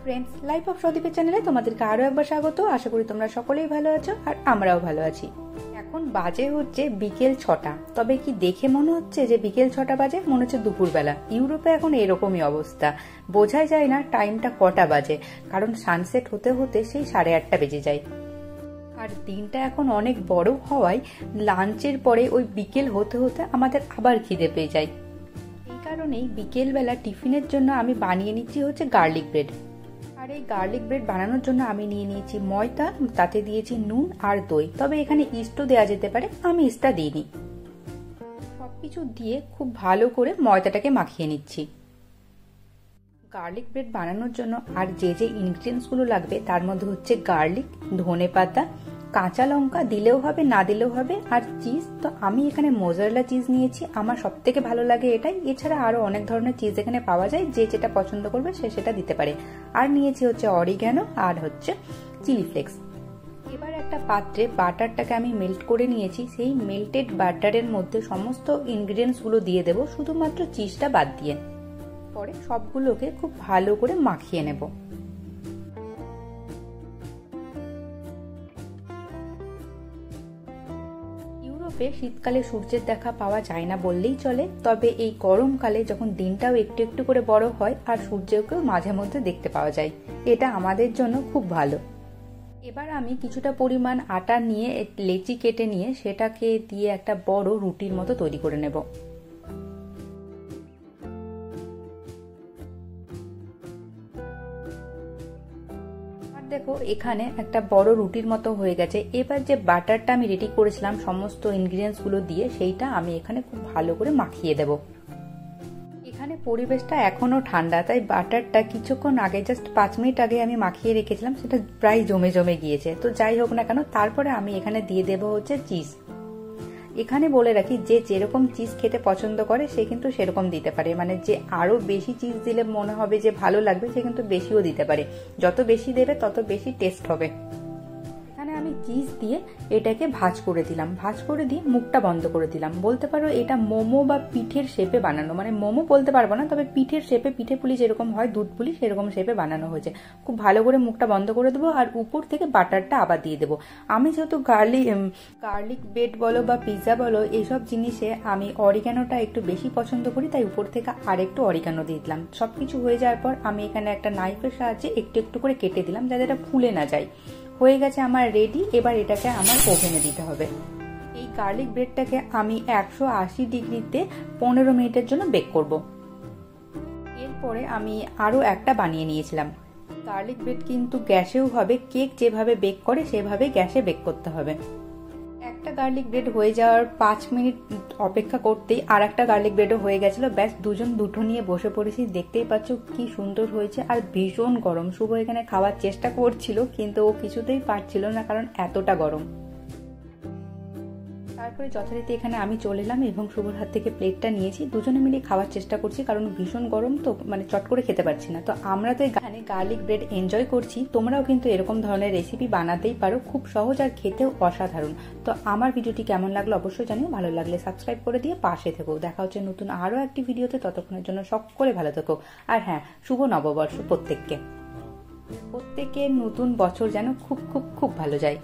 Friends, life of সদীপের চ্যানেলে তোমাদেরকে আরো একবার স্বাগত। আশা করি তোমরা সকলেই ভালো আছো আর আমরাও ভালো আছি। এখন বাজে হচ্ছে বিকেল 6টা। তবে কি দেখে মনে হচ্ছে যে বিকেল 6টা বাজে? মনে হচ্ছে দুপুরবেলা। ইউরোপে এখন এরকমই অবস্থা, বোঝাই যায় না টাইমটা কটা বাজে, কারণ সানসেট হতে হতে সেই 8:30 বেজে যায়। আর দিনটা এখন অনেক বড় হওয়ায় লাঞ্চের পরে ওই বিকেল হতে হতে আমাদের আবার খিদে পেয়ে যায়। এই কারণেই বিকেলবেলা টিফিনের জন্য আমি বানিয়ে নিচ্ছি হচ্ছে গার্লিক ব্রেড। আর এই গার্লিক ব্রেড বানানোর জন্য আমি নিয়ে নিয়েছি ময়দা, তাতে দিয়েছি নুন আর দই। তবে এখানে ইস্টও দেওয়া যেতে পারে, আমি ইস্টটা দিইনি। সবকিছু দিয়ে খুব ভালো করে ময়দাটাকে মাখিয়ে নিচ্ছি। গার্লিক ব্রেড বানানোর জন্য আর যে যে ইনগ্রিডিয়েন্টসগুলো লাগবে তার মধ্যে হচ্ছে গার্লিক, ধনেপাতা, কাঁচা লঙ্কা দিলেও হবে, না দিলেও হবে, আর চিজ। তো আমি এখানে মোজারেলা চিজ নিয়েছি, আমার সব থেকে ভালো লাগে এটাই। এছাড়া আরো অনেক ধরনের চিজ এখানে পাওয়া যায়, যে যেটা পছন্দ করবে সে সেটা দিতে পারে। আর নিয়েছি হচ্ছে অরিগ্যানো আর হচ্ছে চিলি ফ্লেক্স। এবার একটা পাত্রে বাটারটাকে আমি মেল্ট করে নিয়েছি। সেই মেল্টেড বাটারের মধ্যে সমস্ত ইনগ্রিডিয়েন্টস গুলো দিয়ে দেবো, শুধুমাত্র চিজটা বাদ দিয়ে। পরে সবগুলোকে খুব ভালো করে মাখিয়ে নেব। ইউরোপে শীতকালে সূর্যের দেখা পাওয়া যায় না বললেই চলে, তবে এই গরমকালে যখন দিনটাও একটু একটু করে বড় হয় আর সূর্যকেও মাঝে মধ্যে দেখতে পাওয়া যায়, এটা আমাদের জন্য খুব ভালো। এবার আমি কিছুটা পরিমাণ আটা নিয়ে লেচি কেটে নিয়ে সেটাকে দিয়ে একটা বড় রুটির মতো তৈরি করে নেব। দেখো, এখানে একটা বড় রুটির মতো হয়ে গেছে। এবার যে বাটারটা আমি রেডি করেছিলাম সমস্ত ইনগ্রিডিয়েন্টস গুলো দিয়ে, সেইটা আমি এখানে খুব ভালো করে মাখিয়ে দেব। এখানে পরিবেশটা এখনো ঠান্ডা, তাই বাটারটা কিছুক্ষণ আগে, জাস্ট 5 মিনিট আগে আমি মাখিয়ে রেখেছিলাম, সেটা প্রায় জমে জমে গিয়েছে। তো যাই হোক না কেন, তারপরে আমি এখানে দিয়ে দেবো হচ্ছে চিজ। এখানে বলে রাখি, যে যেরকম চিজ খেতে পছন্দ করে সে কিন্তু সেরকম দিতে পারে, মানে যে আরো বেশি চিজ দিলে মনে হবে যে ভালো লাগবে সে কিন্তু বেশিও দিতে পারে। যত বেশি দেবে তত বেশি টেস্ট হবে। এখানে আমি চিজ দিয়ে এটাকে ভাঁজ করে দিলাম, ভাঁজ করে দিয়ে মুখটা বন্ধ করে দিলাম। বলতে পারো এটা মোমো বা পিঠের শেপে বানানো, মানে মোমো বলতে পারবো না, তবে পিঠের শেপে, পিঠে পুলি যেরকম হয়, দুধ পুলি সেরকম শেপে বানানো হয়েছে। খুব ভালো করে মুখটা বন্ধ করে দেবো আর উপর থেকে বাটারটা আবার দিয়ে দেবো। আমি যেহেতু গার্লিক ব্রেড বলো বা পিৎজা বলো, এইসব জিনিসে আমি অরিগ্যানোটা একটু বেশি পছন্দ করি, তাই উপর থেকে আর একটু অরিগ্যানো দিয়ে দিলাম। সবকিছু হয়ে যাওয়ার পর আমি এখানে একটা নাইফের সাহায্যে একটু একটু করে কেটে দিলাম, যাতে এটা ফুলে না যায়। হয়ে গেছে আমার রেডি। এবার এটাকে আমার ওভেনে দিতে হবে। এই গার্লিক ব্রেডটাকে আমি 180 ডিগ্রিতে 15 মিনিটের জন্য বেক করব। এরপরে আমি আরো একটা বানিয়ে নিয়েছিলাম। গার্লিক ব্রেড কিন্তু গ্যাসেও হবে, কেক যেভাবে বেক করে সেভাবে গ্যাসে বেক করতে হবে। একটা গার্লিক ব্রেড হয়ে যাওয়ার 5 মিনিট অপেক্ষা করতেই আর একটা গার্লিক ব্রেডও হয়ে গেছিল। ব্যাস, দুজন দুটো নিয়ে বসে পড়েছি। দেখতেই পাচ্ছ কি সুন্দর হয়েছে, আর ভীষণ গরম। শুভ এখানে খাওয়ার চেষ্টা করছিল, কিন্তু ও কিছুতেই পারছিল না, কারণ এতটা গরম। তারপরে যথারীতি এখানে আমি চলে এলাম এবং শুভর হাত থেকে প্লেটটা নিয়েছি। দুজনে মিলে খাওয়ার চেষ্টা করছি, কারণ ভীষণ গরম তো, মানে চট করে খেতে পারছি না। তো আমরা তো এখানে গার্লিক ব্রেড এনজয় করছি। তোমরাও কিন্তু এরকম ধরনের রেসিপি বানাতেই পারো, খুব সহজ আর খেতেও অসাধারণ। তো আমার ভিডিওটি কেমন লাগলো অবশ্যই জানিও। ভালো লাগলে সাবস্ক্রাইব করে দিয়ে পাশে থেকো। দেখা হচ্ছে নতুন আরো একটি ভিডিওতে। ততক্ষণের জন্য সকলে ভালো থেকো। আর হ্যাঁ, শুভ নববর্ষ প্রত্যেককে। প্রত্যেকের নতুন বছর যেন খুব খুব খুব ভালো যায়।